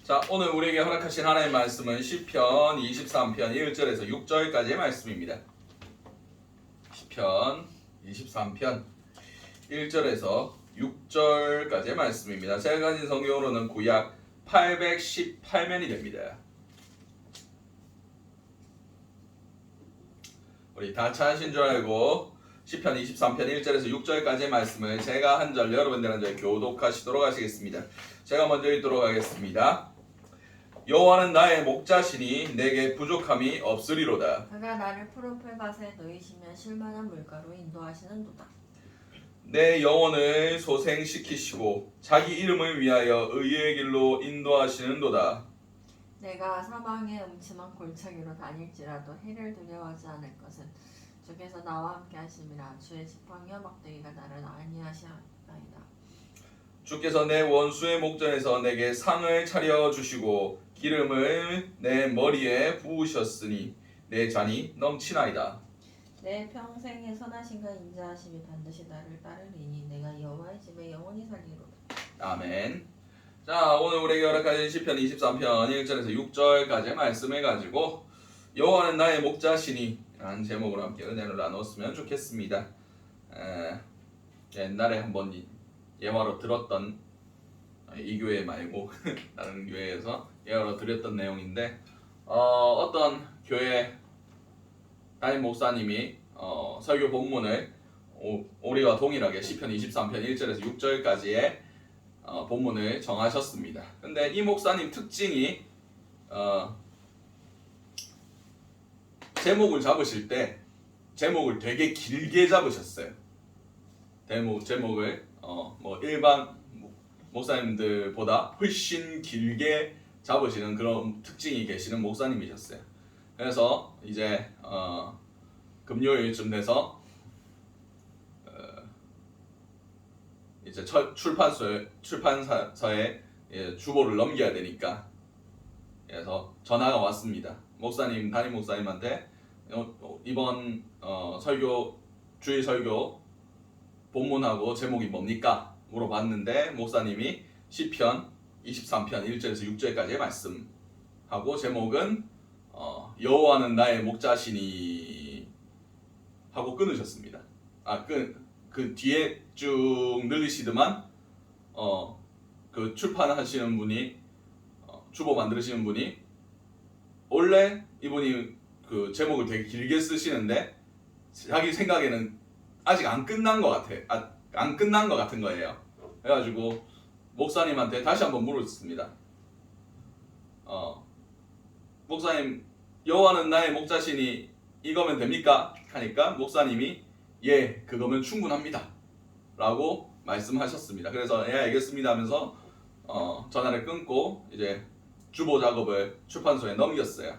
자, 오늘 우리에게 허락하신 하나님의 말씀은 시편 23편 1절에서 6절까지의 말씀입니다. 시편 23편 1절에서 6절까지의 말씀입니다. 제가 가진 성경으로는 구약 818면이 됩니다. 우리 다 찾으신 줄 알고 시편 23편 1절에서 6절까지의 말씀을 제가 한 절 여러분들 한 절 교독하시도록 하시겠습니다. 제가 먼저 읽도록 하겠습니다. 여호와는 나의 목자시니 내게 부족함이 없으리로다. 그가 나를 푸른 풀밭에 놓이시며 쉴만한 물가로 인도하시는도다. 내 영혼을 소생시키시고 자기 이름을 위하여 의의 길로 인도하시는도다. 내가 사망의 음침한 골짜기로 다닐지라도 해를 두려워하지 않을 것은 주께서 나와 함께 하심이라. 주의 지팡이와 막대기가 나를 안위하시나이다. 주께서 내 원수의 목전에서 내게 상을 차려 주시고 기름을 내 머리에 부으셨으니 내 잔이 넘치나이다. 내 평생의 선하심과 인자하심이 반드시 나를 따르리니 내가 여호와의 집에 영원히 살리로다. 아멘. 자, 오늘 우리에게 허락하신 시편 23편 1절에서 6절까지의 말씀을 가지고 여호와는 나의 목자시니 라는 제목으로 함께 은혜를 나눴으면 좋겠습니다. 옛날에 한번 예화로 들었던 이 교회 말고 다른 교회에서 예화로 드렸던 내용인데 어떤 교회 담임 목사님이 설교 본문을 우리와 동일하게 시편 23편 1절에서 6절까지의 본문을 정하셨습니다. 근데 이 목사님 특징이 제목을 잡으실 때 제목을 되게 길게 잡으셨어요. 제목을 뭐 일반 목사님들보다 훨씬 길게 잡으시는 그런 특징이 계시는 목사님이셨어요. 그래서 이제 금요일쯤 돼서 이제 출판사에 주보를 넘겨야 되니까 그래서 전화가 왔습니다. 담임 목사님한테 이번 주일 설교 본문하고 제목이 뭡니까? 물어봤는데 목사님이 시편 23편 1절에서 6절까지의 말씀하고 제목은 여호와는 나의 목자시니 하고 끊으셨습니다. 그 뒤에 쭉 늘리시더만 그 출판하시는 분이 주보 만드시는 분이 원래 이분이 그 제목을 되게 길게 쓰시는데 자기 생각에는 아직 안 끝난 것 같아. 안 끝난 것 같은 거예요. 그래가지고 목사님한테 다시 한번 물었습니다. 목사님, 여호와는 나의 목자시니 이거면 됩니까? 하니까 목사님이 예, 그거면 충분합니다 라고 말씀하셨습니다. 그래서 예, 알겠습니다 하면서 전화를 끊고 이제 주보 작업을 출판소에 넘겼어요.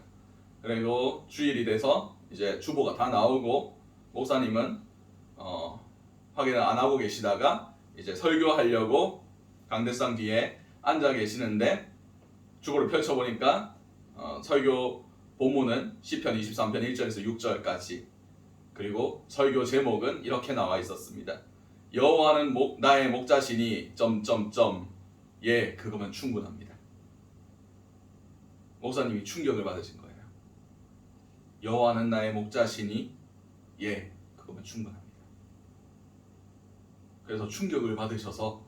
그리고 주일이 돼서 이제 주보가 다 나오고 목사님은 확인을 안 하고 계시다가 이제 설교하려고 강대상 뒤에 앉아 계시는데 주보를 펼쳐보니까 설교 본문은 시편 23편 1절에서 6절까지 그리고 설교 제목은 이렇게 나와 있었습니다. 여호와는 나의 목자시니 예, 그거면 충분합니다. 목사님이 충격을 받으신 거예요. 여호와는 나의 목자시니 예, 그거면 충분합니다. 그래서 충격을 받으셔서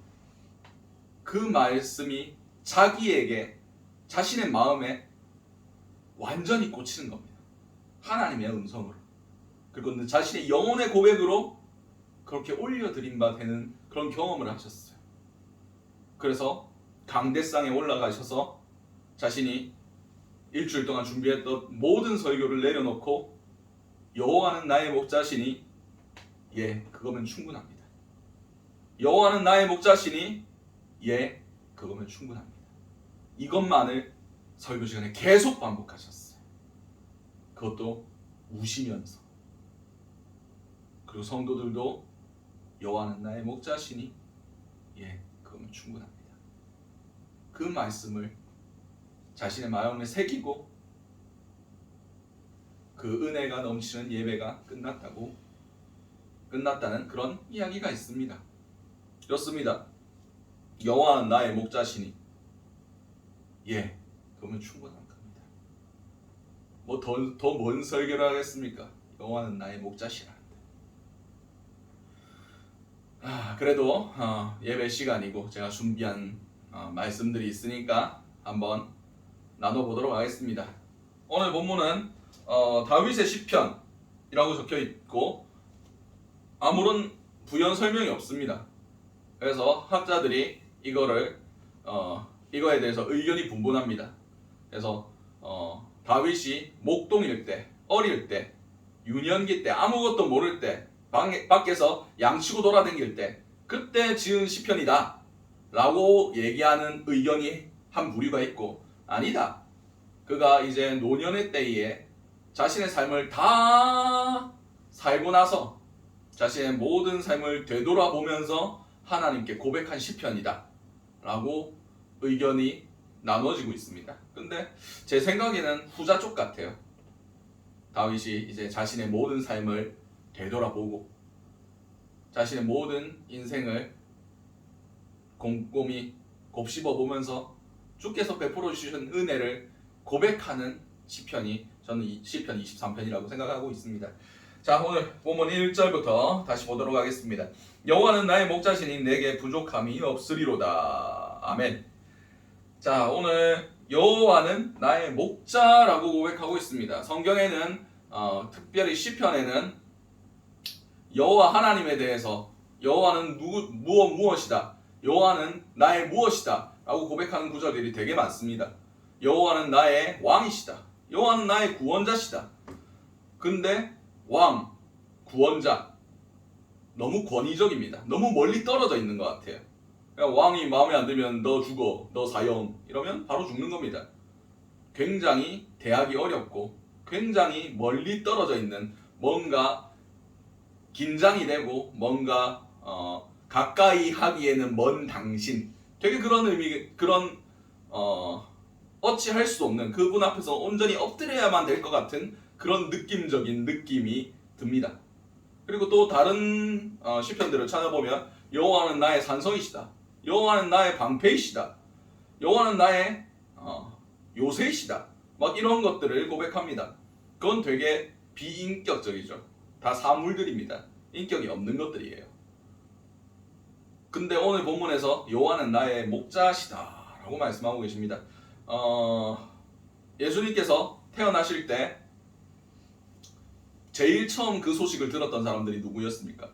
그 말씀이 자신의 마음에 완전히 꽂히는 겁니다. 하나님의 음성으로. 그리고 자신의 영혼의 고백으로 그렇게 올려드린 바 되는 그런 경험을 하셨어요. 그래서 강대상에 올라가셔서 자신이 일주일 동안 준비했던 모든 설교를 내려놓고 여호와는 나의 목자시니 예, 그거면 충분합니다. 여호와는 나의 목자시니 예, 그거면 충분합니다. 이것만을 설교 시간에 계속 반복하셨어요. 그것도 우시면서. 그리고 성도들도 여호와는 나의 목자시니 예, 그거면 충분합니다. 그 말씀을 자신의 마음에 새기고 그 은혜가 넘치는 예배가 끝났다는 그런 이야기가 있습니다. 그렇습니다. 여호와는 나의 목자시니 예, 그러면 충분한 겁니다. 뭐 더 뭔 설교를 하겠습니까? 여호와는 나의 목자시라. 그래도 예배 시간이고 제가 준비한 말씀들이 있으니까 한번 나눠보도록 하겠습니다. 오늘 본문은 다윗의 시편이라고 적혀 있고 아무런 부연 설명이 없습니다. 그래서 학자들이 이거에 대해서 의견이 분분합니다. 그래서 다윗이 목동일 때, 어릴 때, 유년기 때, 아무것도 모를 때, 밖에서 양치고 돌아다닐 때 그때 지은 시편이다 라고 얘기하는 의견이 한 부류가 있고, 아니다, 그가 이제 노년의 때에 자신의 삶을 다 살고 나서 자신의 모든 삶을 되돌아보면서 하나님께 고백한 시편이다 라고 의견이 나눠지고 있습니다. 근데 제 생각에는 후자 쪽 같아요. 다윗이 이제 자신의 모든 삶을 되돌아보고 자신의 모든 인생을 곰곰이 곱씹어 보면서 주께서 베풀어 주신 은혜를 고백하는 시편이 저는 이 시편 23편이라고 생각하고 있습니다. 자, 오늘 본문 1절부터 다시 보도록 하겠습니다. 여호와는 나의 목자시니 내게 부족함이 없으리로다. 아멘. 자, 오늘 여호와는 나의 목자라고 고백하고 있습니다. 성경에는 특별히 시편에는 여호와 하나님에 대해서 여호와는 무엇이다, 여호와는 나의 무엇이다 라고 고백하는 구절들이 되게 많습니다. 여호와는 나의 왕이시다, 여호와는 나의 구원자시다. 근데 왕, 구원자 너무 권위적입니다. 너무 멀리 떨어져 있는 것 같아요. 왕이 마음에 안 들면 너 죽어, 너 사형 이러면 바로 죽는 겁니다. 굉장히 대하기 어렵고 굉장히 멀리 떨어져 있는, 뭔가 긴장이 되고 뭔가 가까이 하기에는 먼 당신, 되게 그런 의미, 그런 어찌할 수 없는, 그분 앞에서 온전히 엎드려야만 될 것 같은 그런 느낌적인 느낌이 듭니다. 그리고 또 다른 시편들을 찾아보면 여호와는 나의 산성이시다, 여호와는 나의 방패이시다, 여호와는 나의 요새이시다, 막 이런 것들을 고백합니다. 그건 되게 비인격적이죠. 다 사물들입니다. 인격이 없는 것들이에요. 근데 오늘 본문에서 여호와는 나의 목자시다 라고 말씀하고 계십니다. 예수님께서 태어나실 때 제일 처음 그 소식을 들었던 사람들이 누구였습니까?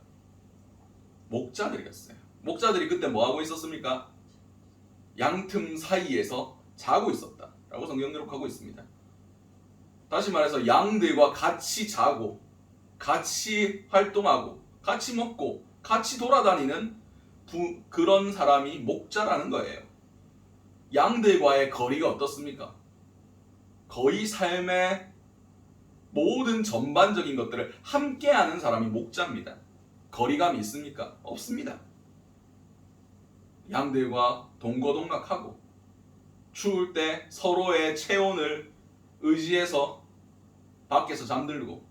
목자들이었어요. 목자들이 그때 뭐하고 있었습니까? 양틈 사이에서 자고 있었다 라고 성경 기록하고 있습니다. 다시 말해서 양들과 같이 자고 같이 활동하고 같이 먹고 같이 돌아다니는 그런 사람이 목자라는 거예요. 양들과의 거리가 어떻습니까? 거의 삶의 모든 전반적인 것들을 함께하는 사람이 목자입니다. 거리감이 있습니까? 없습니다. 양들과 동거동락하고 추울 때 서로의 체온을 의지해서 밖에서 잠들고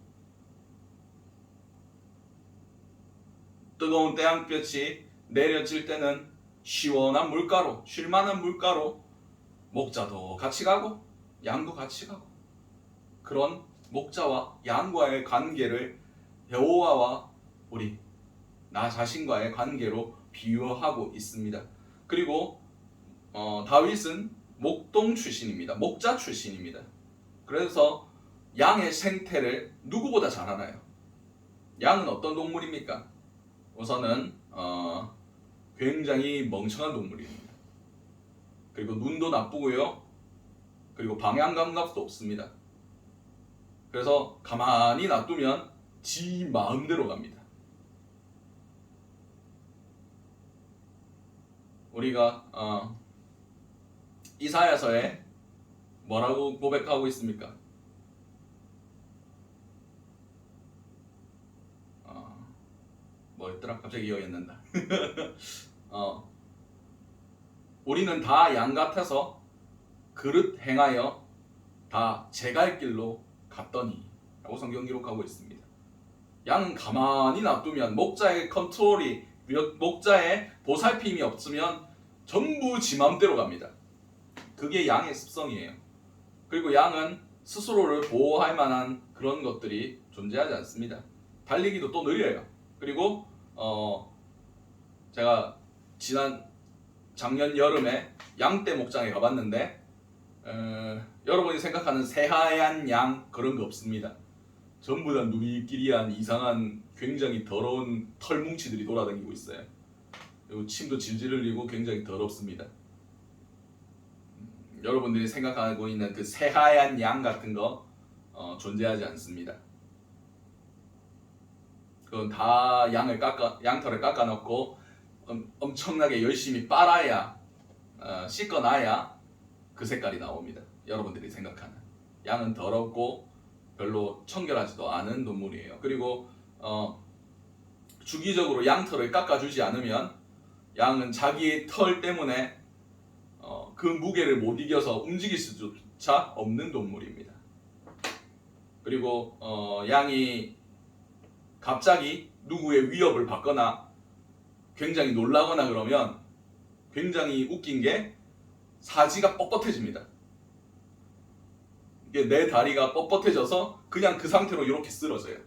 뜨거운 태양볕이 내려질 때는 시원한 물가로, 쉴만한 물가로 목자도 같이 가고 양도 같이 가고, 그런 목자와 양과의 관계를 여호와와 우리 나 자신과의 관계로 비유하고 있습니다. 그리고 다윗은 목동 출신입니다. 목자 출신입니다. 그래서 양의 생태를 누구보다 잘 알아요. 양은 어떤 동물입니까? 우선은 굉장히 멍청한 동물입니다. 그리고 눈도 나쁘고요. 그리고 방향 감각도 없습니다. 그래서 가만히 놔두면 지 마음대로 갑니다. 우리가 이사야서에 뭐라고 고백하고 있습니까? 뭐였더라? 갑자기 기억이 안 난다. 우리는 다 양 같아서 그릇 행하여 다 제 갈 길로 갔더니 라고 성경 기록하고 있습니다. 양은 가만히 놔두면, 목자의 컨트롤이, 목자의 보살핌이 없으면 전부 지 맘대로 갑니다. 그게 양의 습성이에요. 그리고 양은 스스로를 보호할 만한 그런 것들이 존재하지 않습니다. 달리기도 또 느려요. 그리고 제가 작년 여름에 양떼 목장에 가봤는데 여러분이 생각하는 새하얀 양 그런 거 없습니다. 전부 다 누리끼리한 이상한 굉장히 더러운 털뭉치들이 돌아다니고 있어요. 그리고 침도 질질 흘리고 굉장히 더럽습니다. 여러분들이 생각하고 있는 그 새하얀 양 같은 거 존재하지 않습니다. 그건 다 양털을 깎아 넣고 엄청나게 열심히 빨아야 씻어놔야 그 색깔이 나옵니다. 여러분들이 생각하는 양은 더럽고 별로 청결하지도 않은 동물이에요. 그리고 주기적으로 양털을 깎아주지 않으면 양은 자기의 털 때문에 그 무게를 못 이겨서 움직일 수조차 없는 동물입니다. 그리고 양이 갑자기 누구의 위협을 받거나 굉장히 놀라거나 그러면 굉장히 웃긴 게 사지가 뻣뻣해집니다. 이게 내 다리가 뻣뻣해져서 그냥 그 상태로 이렇게 쓰러져요.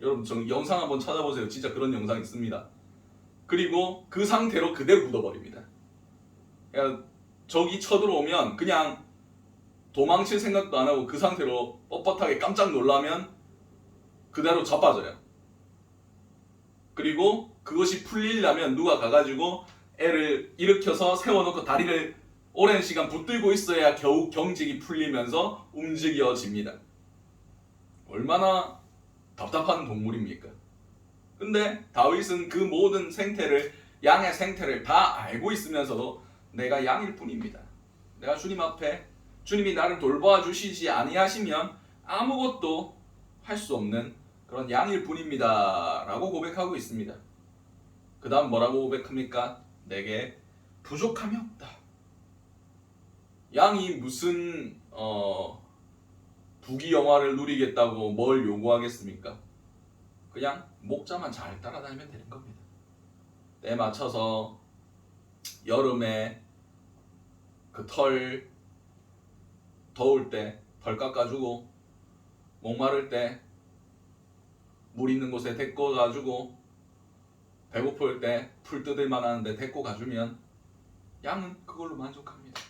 여러분 저 영상 한번 찾아보세요. 진짜 그런 영상 있습니다. 그리고 그 상태로 그대로 묻어버립니다. 그러니까 적이 쳐들어오면 그냥 도망칠 생각도 안 하고 그 상태로 뻣뻣하게 깜짝 놀라면 그대로 자빠져요. 그리고 그것이 풀리려면 누가 가가지고 애를 일으켜서 세워놓고 다리를 오랜 시간 붙들고 있어야 겨우 경직이 풀리면서 움직여집니다. 얼마나 답답한 동물입니까? 근데 다윗은 그 모든 생태를, 양의 생태를 다 알고 있으면서도 내가 양일 뿐입니다. 내가 주님 앞에 주님이 나를 돌보아 주시지 아니하시면 아무것도 할 수 없는 그런 양일 뿐입니다 라고 고백하고 있습니다. 그 다음 뭐라고 고백합니까? 내게 부족함이 없다. 양이 무슨 부귀영화를 누리겠다고 뭘 요구하겠습니까? 그냥 목자만 잘 따라다니면 되는 겁니다. 때 맞춰서 여름에 그 털 더울 때 털 깎아주고 목마를 때 물 있는 곳에 데리고 가주고 배고플 때 풀 뜯을 만한 데 데리고 가주면 양은 그걸로 만족합니다.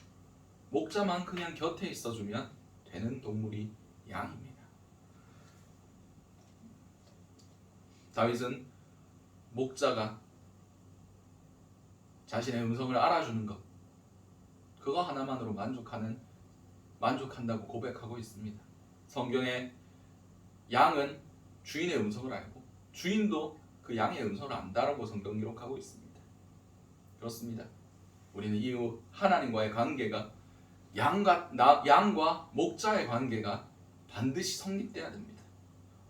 목자만 그냥 곁에 있어주면 되는 동물이 양입니다. 다윗은 목자가 자신의 음성을 알아주는 것, 그거 하나만으로 만족한다고 고백하고 있습니다. 성경에 양은 주인의 음성을 알고 주인도 그 양의 음성을 안다라고 성경 기록하고 있습니다. 그렇습니다. 우리는 이 하나님과의 관계가 양과 목자의 관계가 반드시 성립돼야 됩니다.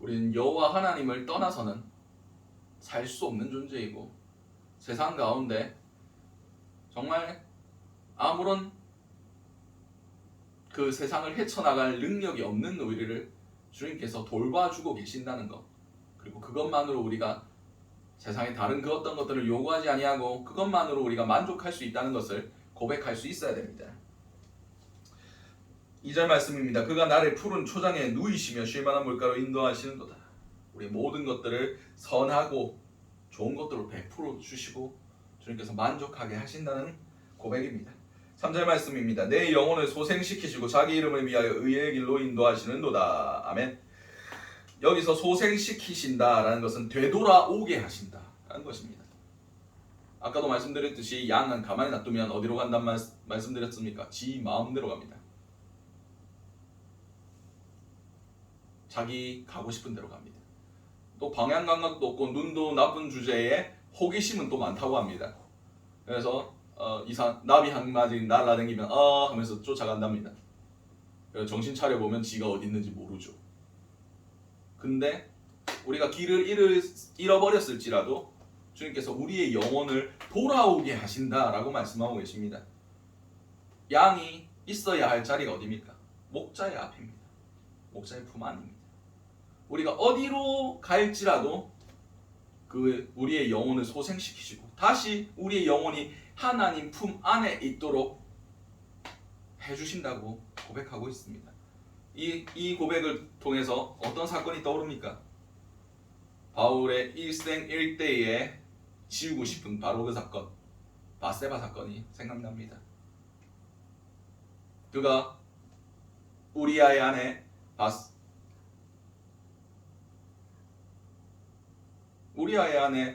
우리는 여호와 하나님을 떠나서는 살 수 없는 존재이고 세상 가운데 정말 아무런 그 세상을 헤쳐나갈 능력이 없는 우리를 주님께서 돌봐주고 계신다는 것, 그리고 그것만으로 우리가 세상의 다른 그 어떤 것들을 요구하지 아니하고 그것만으로 우리가 만족할 수 있다는 것을 고백할 수 있어야 됩니다. 2절 말씀입니다. 그가 나를 푸른 초장에 누이시며 쉴만한 물가로 인도하시는도다. 우리 모든 것들을 선하고 좋은 것들로 베풀어 주시고 주님께서 만족하게 하신다는 고백입니다. 3절 말씀입니다. 내 영혼을 소생시키시고 자기 이름을 위하여 의의 길로 인도하시는도다. 아멘. 여기서 소생시키신다라는 것은 되돌아오게 하신다라는 것입니다. 아까도 말씀드렸듯이 양은 가만히 놔두면 어디로 간단 말씀드렸습니까? 지 마음대로 갑니다. 자기 가고 싶은 대로 갑니다. 또 방향 감각도 없고 눈도 나쁜 주제에 호기심은 또 많다고 합니다. 그래서 나비 한 마리 날아다니면 하면서 쫓아간답니다. 정신 차려보면 지가 어디 있는지 모르죠. 근데 우리가 길을 잃어버렸을지라도 주님께서 우리의 영혼을 돌아오게 하신다라고 말씀하고 계십니다. 양이 있어야 할 자리가 어디입니까? 목자의 앞입니다. 목자의 품 안입니다. 우리가 어디로 갈지라도 그 우리의 영혼을 소생시키시고 다시 우리의 영혼이 하나님 품 안에 있도록 해주신다고 고백하고 있습니다. 이 고백을 통해서 어떤 사건이 떠오릅니까? 바울의 일생 일대에 지우고 싶은 바로 그 사건, 바세바 사건이 생각납니다. 그가 우리아의 아내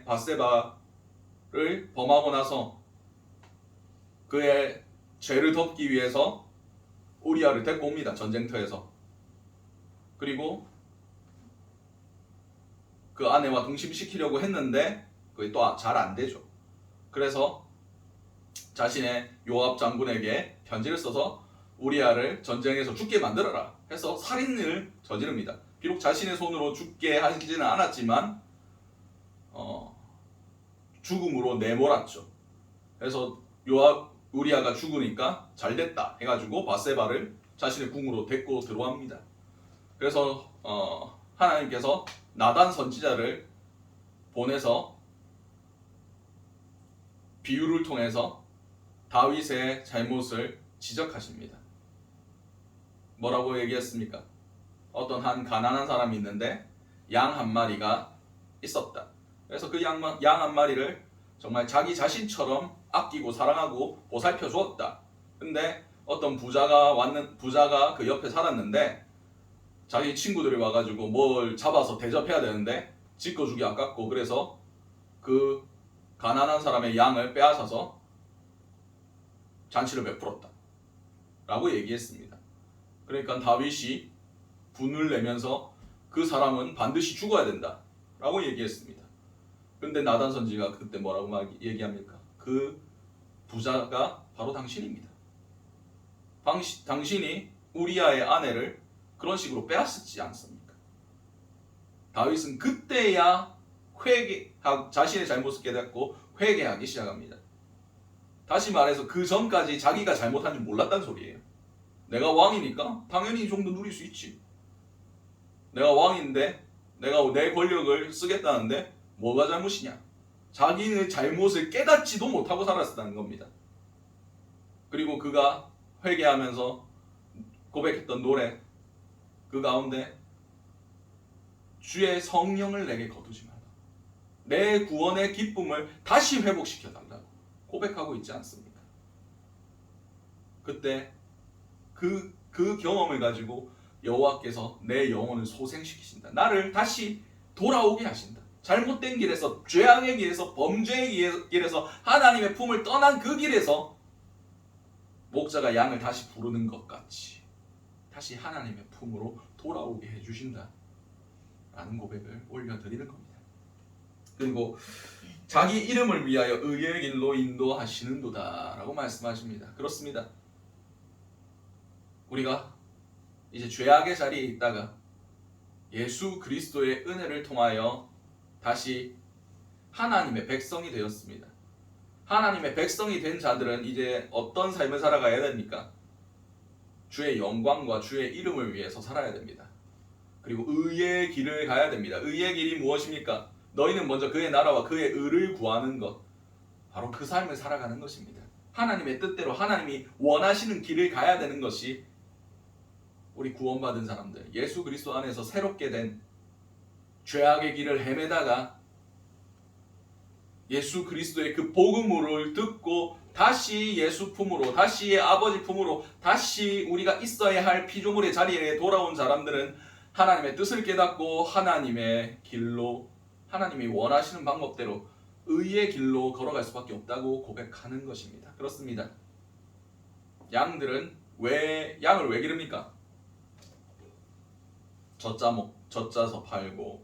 바세바를 범하고 나서 그의 죄를 덮기 위해서 우리아를 데리고 옵니다. 전쟁터에서. 그리고 그 아내와 동심시키려고 했는데 그게 또 잘 안 되죠. 그래서 자신의 요압 장군에게 편지를 써서 우리아를 전쟁에서 죽게 만들어라 해서 살인을 저지릅니다. 비록 자신의 손으로 죽게 하지는 않았지만 죽음으로 내몰았죠. 그래서 우리아가 죽으니까 잘됐다 해가지고 바세바를 자신의 궁으로 데리고 들어옵니다. 그래서 하나님께서 나단 선지자를 보내서 비유를 통해서 다윗의 잘못을 지적하십니다. 뭐라고 얘기했습니까? 어떤 한 가난한 사람이 있는데 양 한 마리가 있었다. 그래서 그 양 한 마리를 정말 자기 자신처럼 아끼고 사랑하고 보살펴 주었다. 근데 어떤 부자가 그 옆에 살았는데 자기 친구들이 와가지고 뭘 잡아서 대접해야 되는데 짓거주기 아깝고 그래서 그 가난한 사람의 양을 빼앗아서 잔치를 베풀었다 라고 얘기했습니다. 그러니까 다윗이 분을 내면서 그 사람은 반드시 죽어야 된다 라고 얘기했습니다. 근데 나단 선지가 그때 뭐라고 얘기합니까? 그 부자가 바로 당신입니다. 당신이 우리아의 아내를 그런 식으로 빼앗았지 않습니까? 다윗은 그때야 자신의 잘못을 깨닫고 회개하기 시작합니다. 다시 말해서 그 전까지 자기가 잘못한 줄 몰랐단 소리예요. 내가 왕이니까 당연히 이 정도 누릴 수 있지. 내가 왕인데 내가 내 권력을 쓰겠다는데 뭐가 잘못이냐? 자기의 잘못을 깨닫지도 못하고 살았다는 겁니다. 그리고 그가 회개하면서 고백했던 노래 그 가운데 주의 성령을 내게 거두지 말라. 내 구원의 기쁨을 다시 회복시켜 달라고 고백하고 있지 않습니까? 그때 그 경험을 가지고 여호와께서 내 영혼을 소생시키신다. 나를 다시 돌아오게 하신다. 잘못된 길에서, 죄악의 길에서, 범죄의 길에서, 하나님의 품을 떠난 그 길에서 목자가 양을 다시 부르는 것 같이 다시 하나님의 품으로 돌아오게 해주신다 라는 고백을 올려드리는 겁니다. 그리고 자기 이름을 위하여 의의 길로 인도하시는도다 라고 말씀하십니다. 그렇습니다. 우리가 이제 죄악의 자리에 있다가 예수 그리스도의 은혜를 통하여 다시 하나님의 백성이 되었습니다. 하나님의 백성이 된 자들은 이제 어떤 삶을 살아가야 됩니까? 주의 영광과 주의 이름을 위해서 살아야 됩니다. 그리고 의의 길을 가야 됩니다. 의의 길이 무엇입니까? 너희는 먼저 그의 나라와 그의 의를 구하는 것, 바로 그 삶을 살아가는 것입니다. 하나님의 뜻대로 하나님이 원하시는 길을 가야 되는 것이 우리 구원받은 사람들, 예수 그리스도 안에서 새롭게 된 죄악의 길을 헤매다가 예수 그리스도의 그 복음을 듣고 다시 예수 품으로, 다시 아버지 품으로, 다시 우리가 있어야 할 피조물의 자리에 돌아온 사람들은 하나님의 뜻을 깨닫고 하나님의 길로, 하나님이 원하시는 방법대로 의의 길로 걸어갈 수밖에 없다고 고백하는 것입니다. 그렇습니다. 양들은 양을 왜 기릅니까? 젖짜서 팔고,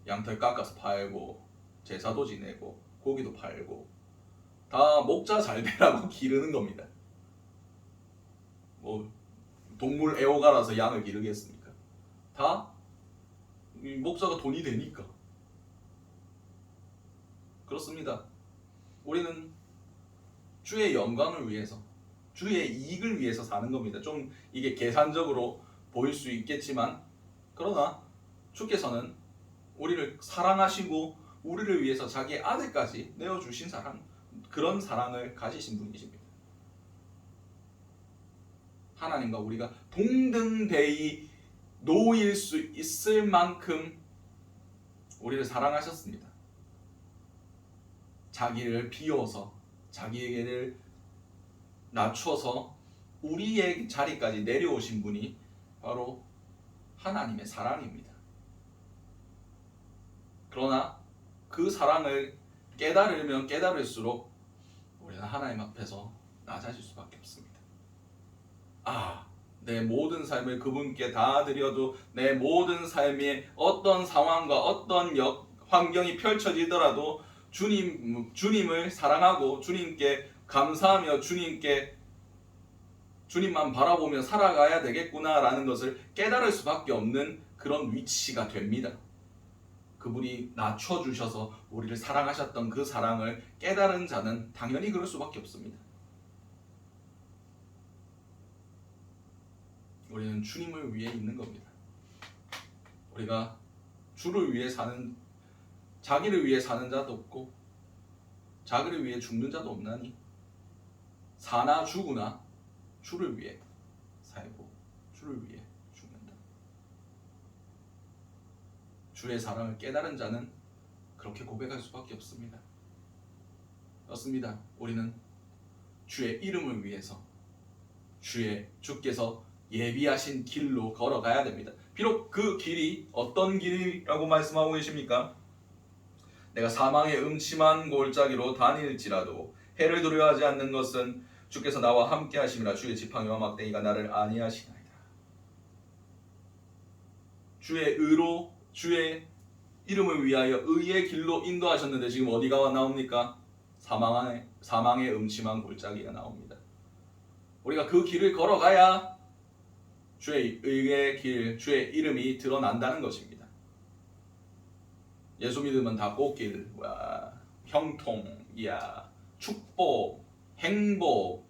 양털 깎아서 팔고, 제사도 지내고, 고기도 팔고, 다 목자 잘 되라고 기르는 겁니다. 뭐 동물 애호가라서 양을 기르겠습니까? 다 목자가 돈이 되니까. 그렇습니다. 우리는 주의 영광을 위해서, 주의 이익을 위해서 사는 겁니다. 좀 이게 계산적으로 보일 수 있겠지만, 그러나 주께서는 우리를 사랑하시고 우리를 위해서 자기의 아들까지 내어주신 사람, 그런 사랑을 가지신 분이십니다. 하나님과 우리가 동등되이 놓일 수 있을 만큼 우리를 사랑하셨습니다. 자기를 비워서 자기에게를 낮춰서 우리의 자리까지 내려오신 분이 바로 하나님의 사랑입니다. 그러나 그 사랑을 깨달으면 깨달을수록 우리는 하나님 앞에서 낮아질 수밖에 없습니다. 내 모든 삶을 그분께 다 드려도 내 모든 삶의 어떤 상황과 어떤 환경이 펼쳐지더라도 주님을 사랑하고 주님께 감사하며 주님만 바라보며 살아가야 되겠구나라는 것을 깨달을 수밖에 없는 그런 위치가 됩니다. 그분이 낮춰주셔서 우리를 사랑하셨던 그 사랑을 깨달은 자는 당연히 그럴 수밖에 없습니다. 우리는 주님을 위해 있는 겁니다. 우리가 주를 위해 자기를 위해 사는 자도 없고 자기를 위해 죽는 자도 없나니 사나 죽으나 주를 위해 살고 주를 위해 죽는다. 주의 사랑을 깨달은 자는 그렇게 고백할 수밖에 없습니다. 그렇습니다. 우리는 주의 이름을 위해서 주께서 예비하신 길로 걸어가야 됩니다. 비록 그 길이 어떤 길이라고 말씀하고 계십니까? 내가 사망의 음침한 골짜기로 다닐지라도 해를 두려워하지 않는 것은 주께서 나와 함께 하심이라. 주의 지팡이와 막대기가 나를 안위하시나이다. 주의 의로 주의 이름을 위하여 의의 길로 인도하셨는데 지금 어디가 나옵니까? 사망의 음침한 골짜기가 나옵니다. 우리가 그 길을 걸어가야 주의 의의 길, 주의 이름이 드러난다는 것입니다. 예수 믿으면 다 꽃길, 형통, 축복, 행복.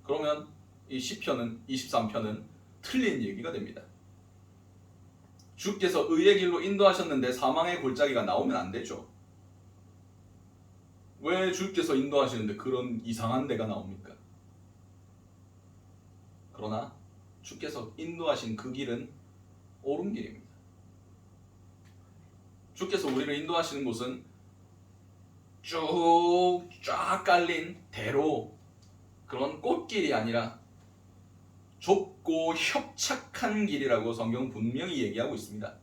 그러면 이 시편은 23편은 틀린 얘기가 됩니다. 주께서 의의 길로 인도하셨는데 사망의 골짜기가 나오면 안 되죠. 왜 주께서 인도하시는데 그런 이상한 데가 나옵니까? 그러나 주께서 인도하신 그 길은 옳은 길입니다. 주께서 우리를 인도하시는 곳은 쫙 깔린 대로 그런 꽃길이 아니라 좁고 협착한 길이라고 성경 분명히 얘기하고 있습니다.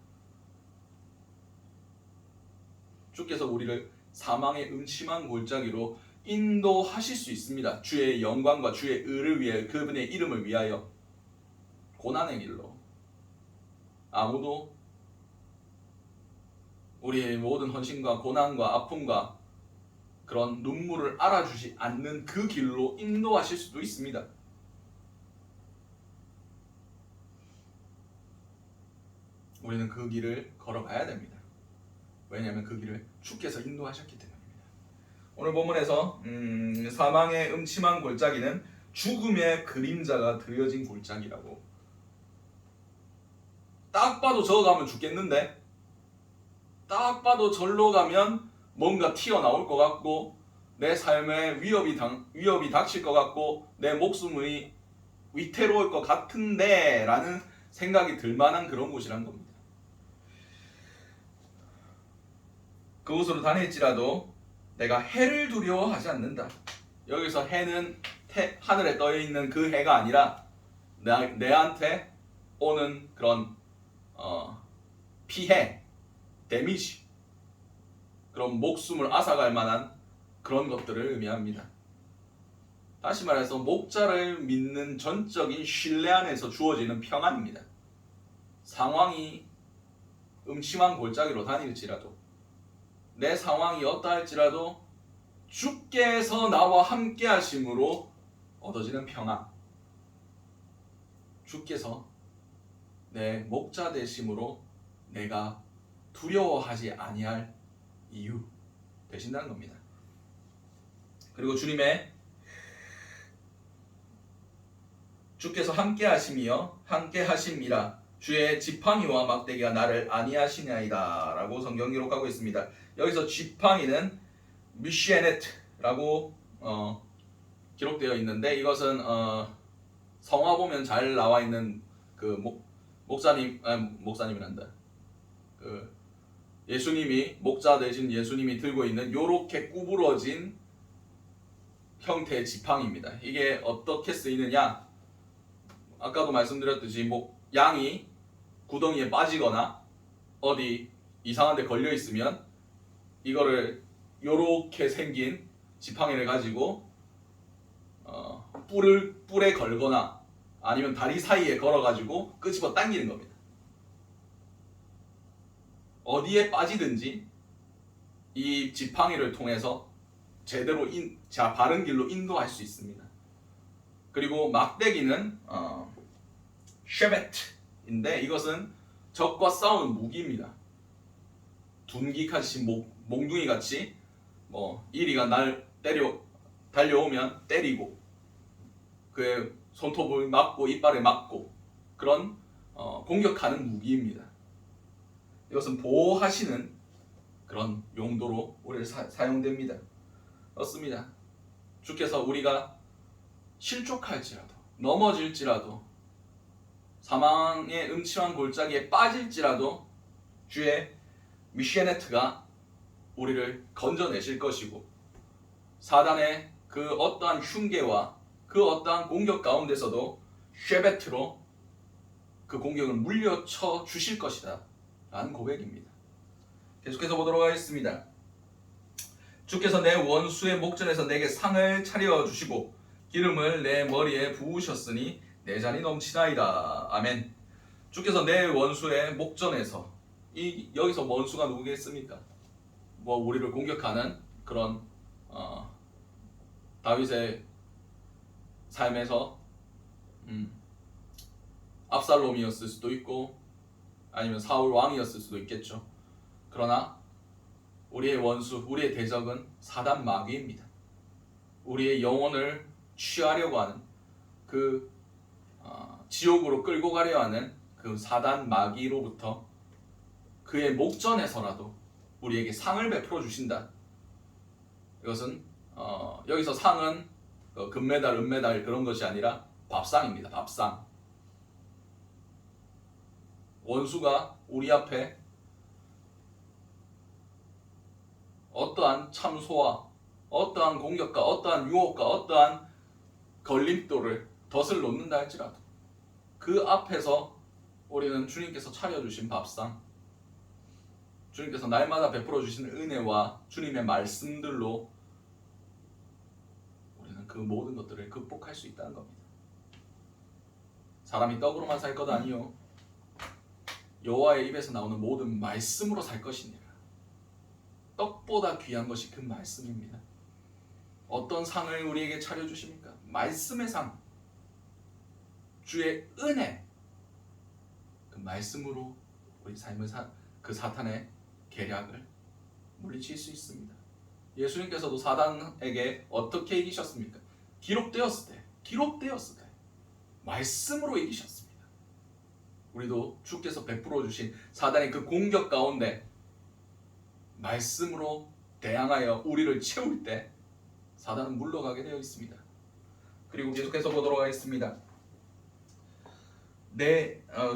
주께서 우리를 사망의 음침한 골짜기로 인도하실 수 있습니다. 주의 영광과 주의 의를 위해 그분의 이름을 위하여 고난의 길로 아무도 우리의 모든 헌신과 고난과 아픔과 그런 눈물을 알아주지 않는 그 길로 인도하실 수도 있습니다. 우리는 그 길을 걸어가야 됩니다. 왜냐하면 그 길을 주께서 인도하셨기 때문입니다. 오늘 본문에서 사망의 음침한 골짜기는 죽음의 그림자가 드려진 골짜기라고. 딱 봐도 저 가면 죽겠는데, 딱 봐도 절로 가면 뭔가 튀어나올 것 같고 내 삶에 위협이 닥칠 것 같고 내 목숨이 위태로울 것 같은데 라는 생각이 들 만한 그런 곳이란 겁니다. 그곳으로 다닐지라도 내가 해를 두려워하지 않는다. 여기서 해는 하늘에 떠 있는 그 해가 아니라 내한테 오는 그런 피해, 데미지, 그런 목숨을 앗아갈 만한 그런 것들을 의미합니다. 다시 말해서 목자를 믿는 전적인 신뢰 안에서 주어지는 평안입니다. 상황이 음침한 골짜기로 다닐지라도 내 상황이 어떠할지라도 주께서 나와 함께 하심으로 얻어지는 평안, 주께서 내 목자 되심으로 내가 두려워하지 아니할 이유 되신다는 겁니다. 그리고 주께서 함께 하심이여 함께 하심이라. 주의 지팡이와 막대기가 나를 안위하시나이다 라고 성경 기록하고 있습니다. 여기서 지팡이는 미시에네트 라고 기록되어 있는데 이것은 성화 보면 잘 나와 있는 그 목사님이란다. 그 예수님이 목자 되신 예수님이 들고 있는 요렇게 구부러진 형태의 지팡이입니다. 이게 어떻게 쓰이느냐? 아까도 말씀드렸듯이 양이 구덩이에 빠지거나 어디 이상한 데 걸려 있으면 이거를 요렇게 생긴 지팡이를 가지고 뿔에 걸거나 아니면 다리 사이에 걸어가지고 끄집어 당기는 겁니다. 어디에 빠지든지 이 지팡이를 통해서 제대로 바른 길로 인도할 수 있습니다. 그리고 막대기는 쉐베트인데 이것은 적과 싸우는 무기입니다. 둔기같이 몽둥이같이 이리가 날 달려오면 때리고 그의 손톱을 맞고 이빨을 맞고 그런 공격하는 무기입니다. 이것은 보호하시는 그런 용도로 우리를 사용됩니다. 그렇습니다. 주께서 우리가 실족할지라도 넘어질지라도 사망의 음침한 골짜기에 빠질지라도 주의 미시에네트가 우리를 건져내실 것이고 사단의 그 어떠한 흉계와 그 어떠한 공격 가운데서도 쉐베트로 그 공격을 물려쳐 주실 것이다 라는 고백입니다. 계속해서 보도록 하겠습니다. 주께서 내 원수의 목전에서 내게 상을 차려 주시고 기름을 내 머리에 부으셨으니 내 잔이 넘치나이다. 아멘. 주께서 내 원수의 목전에서 여기서 원수가 누구겠습니까? 우리를 공격하는 그런 다윗의 삶에서 압살롬이었을 수도 있고 아니면 사울 왕이었을 수도 있겠죠. 그러나 우리의 원수, 우리의 대적은 사단 마귀입니다. 우리의 영혼을 취하려고 하는 그 지옥으로 끌고 가려 하는 그 사단 마귀로부터 그의 목전에서라도 우리에게 상을 베풀어 주신다. 이것은 여기서 상은 금메달, 은메달 그런 것이 아니라 밥상입니다. 밥상. 원수가 우리 앞에 어떠한 참소와 어떠한 공격과 어떠한 유혹과 어떠한 걸림돌을 덫을 놓는다 할지라도 그 앞에서 우리는 주님께서 차려주신 밥상, 주님께서 날마다 베풀어 주시는 은혜와 주님의 말씀들로 우리는 그 모든 것들을 극복할 수 있다는 겁니다. 사람이 떡으로만 살 것 아니요 여호와의 입에서 나오는 모든 말씀으로 살 것이니라. 떡보다 귀한 것이 그 말씀입니다. 어떤 상을 우리에게 차려주십니까? 말씀의 상, 주의 은혜, 그 말씀으로 우리 삶을 그 사탄의 계략을 물리칠 수 있습니다. 예수님께서도 사단에게 어떻게 이기셨습니까? 기록되었을 때 말씀으로 이기셨습니다. 우리도 주께서 베풀어 주신 사단의 그 공격 가운데 말씀으로 대항하여 우리를 채울 때 사단은 물러가게 되어 있습니다. 그리고 계속해서 보도록 하겠습니다.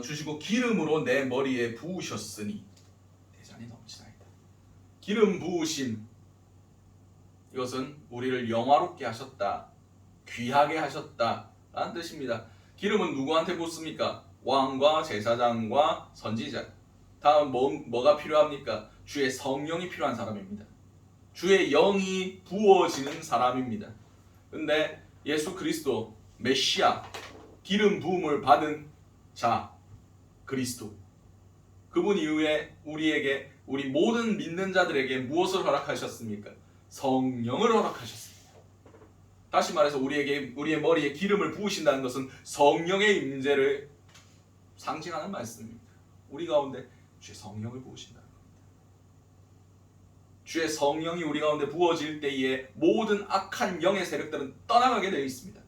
주시고 기름으로 내 머리에 부으셨으니 내 잔이 넘치나이다. 기름 부으심, 이것은 우리를 영화롭게 하셨다, 귀하게 하셨다 라는 뜻입니다. 기름은 누구한테 붓습니까? 왕과 제사장과 선지자. 다음 뭐가 필요합니까? 주의 성령이 필요한 사람입니다. 주의 영이 부어지는 사람입니다. 근데 예수 그리스도 메시아, 기름 부음을 받은 자 그리스도, 그분 이후에 우리 모든 믿는 자들에게 무엇을 허락하셨습니까? 성령을 허락하셨습니다. 다시 말해서 우리의 머리에 기름을 부으신다는 것은 성령의 임재를 상징하는 말씀입니다. 우리 가운데 주의 성령을 부으신다는 겁니다. 주의 성령이 우리 가운데 부어질 때에 모든 악한 영의 세력들은 떠나가게 되어 있습니다.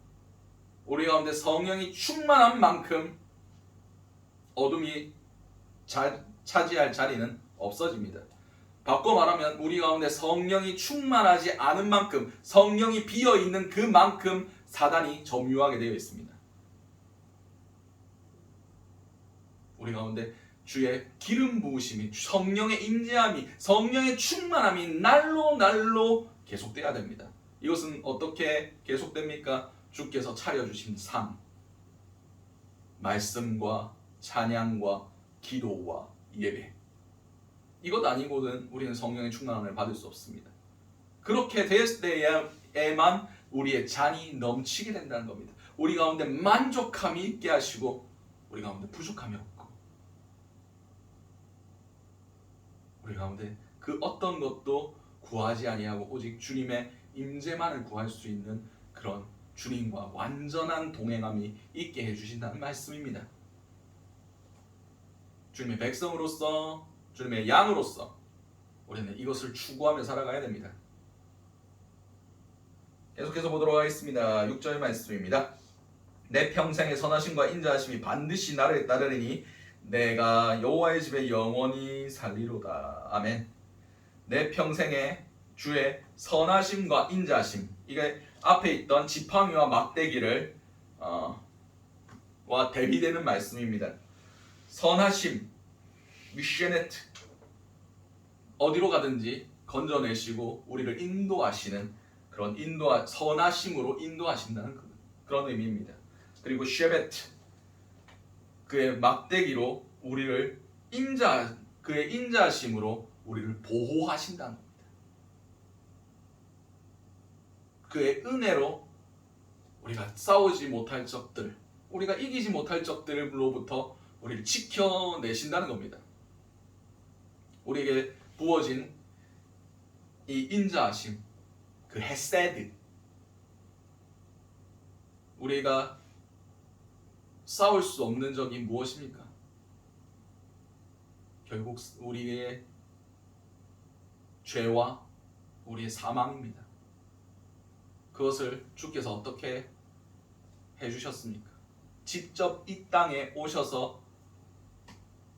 우리 가운데 성령이 충만한 만큼 어둠이 차지할 자리는 없어집니다. 바꿔 말하면 우리 가운데 성령이 충만하지 않은 만큼, 성령이 비어 있는 그만큼 사단이 점유하게 되어 있습니다. 우리 가운데 주의 기름 부으심이, 성령의 임재함이, 성령의 충만함이 날로 계속돼야 됩니다. 이것은 어떻게 계속됩니까? 주께서 차려주신 삶, 말씀과 찬양과 기도와 예배, 이것 아니고는 우리는 성령의 충만함을 받을 수 없습니다. 그렇게 됐을 때에만 우리의 잔이 넘치게 된다는 겁니다. 우리 가운데 만족함이 있게 하시고 우리 가운데 부족함이 없고 우리 가운데 그 어떤 것도 구하지 아니하고 오직 주님의 임재만을 구할 수 있는 그런 주님과 완전한 동행함이 있게 해주신다는 말씀입니다. 주님의 백성으로서, 주님의 양으로서 우리는 이것을 추구하며 살아가야 됩니다. 계속해서 보도록 하겠습니다. 6절 말씀입니다. 내 평생의 선하심과 인자하심이 반드시 나를 따르리니 내가 여호와의 집에 영원히 살리로다. 아멘. 내 평생의 주의 선하심과 인자하심, 이게 앞에 있던 지팡이와 막대기를 와 대비되는 말씀입니다. 선하심, 미쉐네트, 어디로 가든지 건져내시고 우리를 인도하시는 그런 선하심으로 인도하신다는 그런 의미입니다. 그리고 쉐베트, 그의 막대기로 우리를 그의 인자하심으로 우리를 보호하신다는 겁니다. 그의 은혜로 우리가 싸우지 못할 적들, 우리가 이기지 못할 적들로부터 우리를 지켜내신다는 겁니다. 우리에게 부어진 이 인자하심, 그 헤세드, 우리가 싸울 수 없는 적이 무엇입니까? 결국 우리의 죄와 우리의 사망입니다. 그것을 주께서 어떻게 해주셨습니까? 직접 이 땅에 오셔서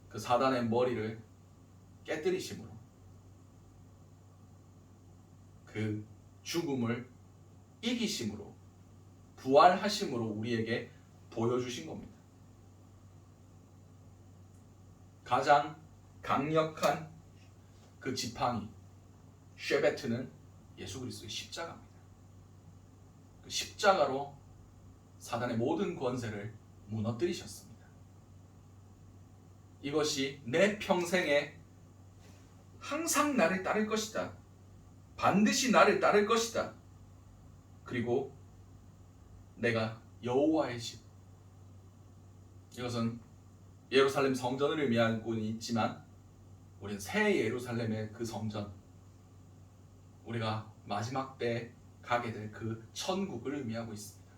그 사단의 머리를 깨뜨리심으로 그 죽음을 이기심으로 부활하심으로 우리에게 보여주신 겁니다. 가장 강력한 그 지팡이 쉐베트는 예수 그리스도의 십자가입니다. 그 십자가로 사단의 모든 권세를 무너뜨리셨습니다. 이것이 내 평생에 항상 나를 따를 것이다. 반드시 나를 따를 것이다. 그리고 내가 여호와의 집, 이것은 예루살렘 성전을 의미하고 있지만 우리는 새 예루살렘의 그 성전, 우리가 마지막 때 가게 될 그 천국을 의미하고 있습니다.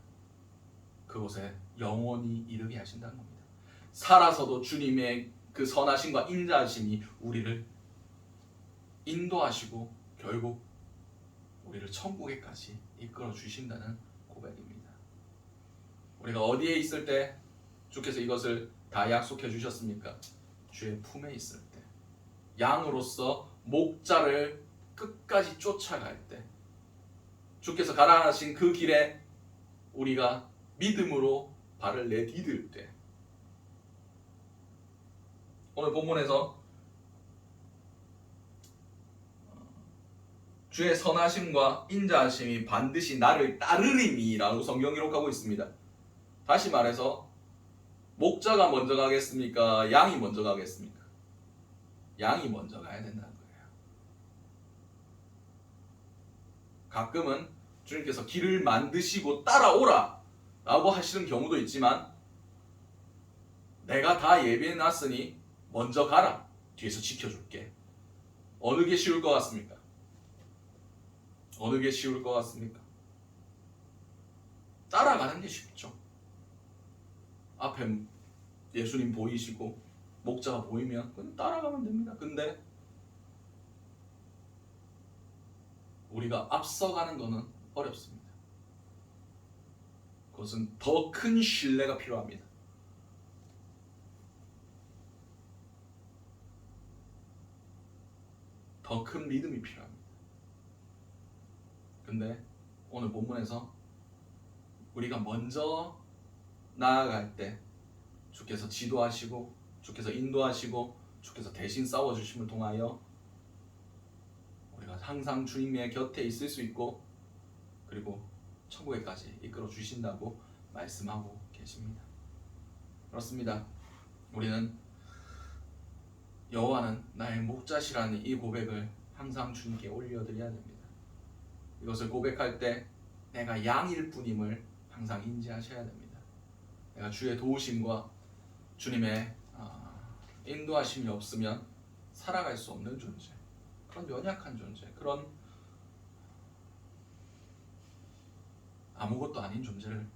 그곳에 영원히 이르게 하신다는 겁니다. 살아서도 주님의 그 선하심과 인자하심이 우리를 인도하시고 결국 우리를 천국에까지 이끌어 주신다는 고백입니다. 우리가 어디에 있을 때 주께서 이것을 다 약속해 주셨습니까? 주의 품에 있을 때, 양으로서 목자를 끝까지 쫓아갈 때, 주께서 가라 하신 그 길에 우리가 믿음으로 발을 내디딜 때, 오늘 본문에서 주의 선하심과 인자하심이 반드시 나를 따르리니라고 성경 기록하고 있습니다. 다시 말해서 목자가 먼저 가겠습니까? 양이 먼저 가겠습니까? 양이 먼저 가야 된다는 거예요. 가끔은 주님께서 길을 만드시고 따라오라 라고 하시는 경우도 있지만, 내가 다 예비해놨으니 먼저 가라, 뒤에서 지켜줄게. 어느 게 쉬울 것 같습니까? 어느 게 쉬울 것 같습니까? 따라가는 게 쉽죠. 앞에 예수님 보이시고 목자가 보이면 그냥 따라가면 됩니다. 근데 우리가 앞서가는 것은 어렵습니다. 그것은 더 큰 신뢰가 필요합니다. 더 큰 믿음이 필요합니다. 근데 오늘 본문에서 우리가 먼저 나아갈 때 주께서 지도하시고 주께서 인도하시고 주께서 대신 싸워주심을 통하여 우리가 항상 주님의 곁에 있을 수 있고 그리고 천국에까지 이끌어 주신다고 말씀하고 계십니다. 그렇습니다. 우리는 여호와는 나의 목자시라는 이 고백을 항상 주님께 올려드려야 됩니다. 이것을 고백할 때 내가 양일 뿐임을 항상 인지하셔야 됩니다. 내가 주의 도우심과 주님의 인도하심이 없으면 살아갈 수 없는 존재, 그런 연약한 존재, 그런 아무것도 아닌 존재를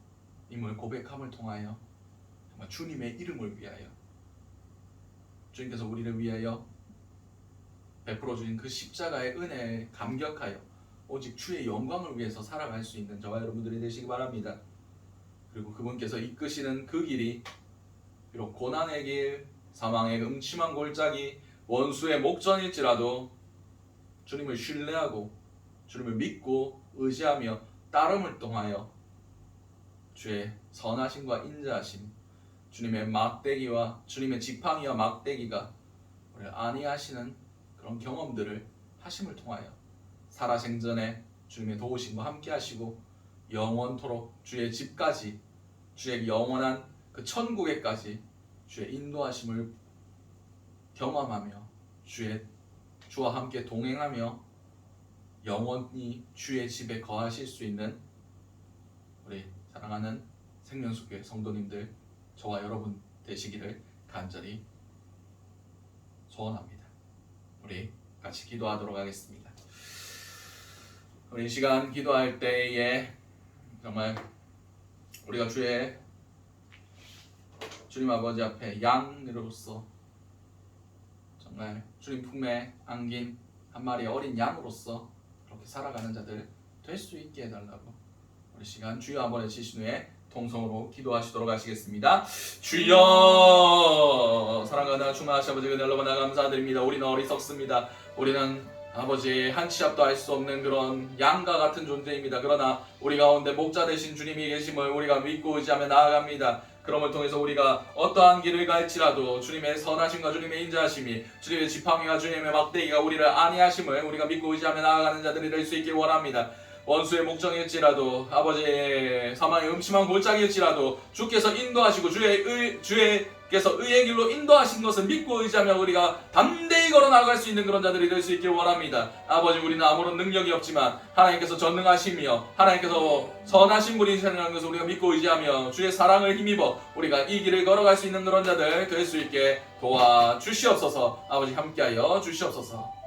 임을 고백함을 통하여 정말 주님의 이름을 위하여 주님께서 우리를 위하여 베풀어 주신 그 십자가의 은혜에 감격하여 오직 주의 영광을 위해서 살아갈 수 있는 저와 여러분들이 되시기 바랍니다. 그리고 그분께서 이끄시는 그 길이 비록 고난의 길, 사망의 음침한 골짜기, 원수의 목전일지라도 주님을 신뢰하고 주님을 믿고 의지하며 따름을 통하여 주의 선하심과 인자하심, 주님의 막대기와 주님의 지팡이와 막대기가 우리를 안위하시는 그런 경험들을 하심을 통하여 살아생전에 주님의 도우심과 함께 하시고 영원토록 주의 집까지, 주의 영원한 그 천국에까지 주의 인도하심을 경험하며 주와 함께 동행하며 영원히 주의 집에 거하실 수 있는 우리 사랑하는 생명수교회 성도님들, 저와 여러분 되시기를 간절히 소원합니다. 우리 같이 기도하도록 하겠습니다. 우리 이 시간 기도할 때에 정말 우리가 주님 아버지 앞에 양으로서 정말 주님 품에 안긴 한 마리의 어린 양으로서 그렇게 살아가는 자들 될 수 있게 해달라고 우리 시간 주여 한번 외치신 후에 통성으로 기도하시도록 하시겠습니다. 주여, 사랑하는 충만하신 아버지 은혜를 너무나 감사드립니다. 우리는 어리석습니다. 우리는 아버지 한 치 앞도 알 수 없는 그런 양과 같은 존재입니다. 그러나 우리 가운데 목자 되신 주님이 계심을 우리가 믿고 의지하며 나아갑니다. 그럼을 통해서 우리가 어떠한 길을 갈지라도 주님의 선하심과 주님의 인자하심이, 주님의 지팡이와 주님의 막대기가 우리를 안위하심을 우리가 믿고 의지하며 나아가는 자들이 될 수 있길 원합니다. 원수의 목정일지라도 아버지의 사망의 음침한 골짜기일지라도 주께서 인도하시고 주께서 의의 길로 인도하신 것을 믿고 의지하며 우리가 담대히 걸어 나갈 수 있는 그런 자들이 될 수 있길 원합니다. 아버지, 우리는 아무런 능력이 없지만 하나님께서 전능하시며 하나님께서 선하신 분이시라는 것을 우리가 믿고 의지하며 주의 사랑을 힘입어 우리가 이 길을 걸어갈 수 있는 그런 자들 될 수 있게 도와주시옵소서. 아버지, 함께하여 주시옵소서.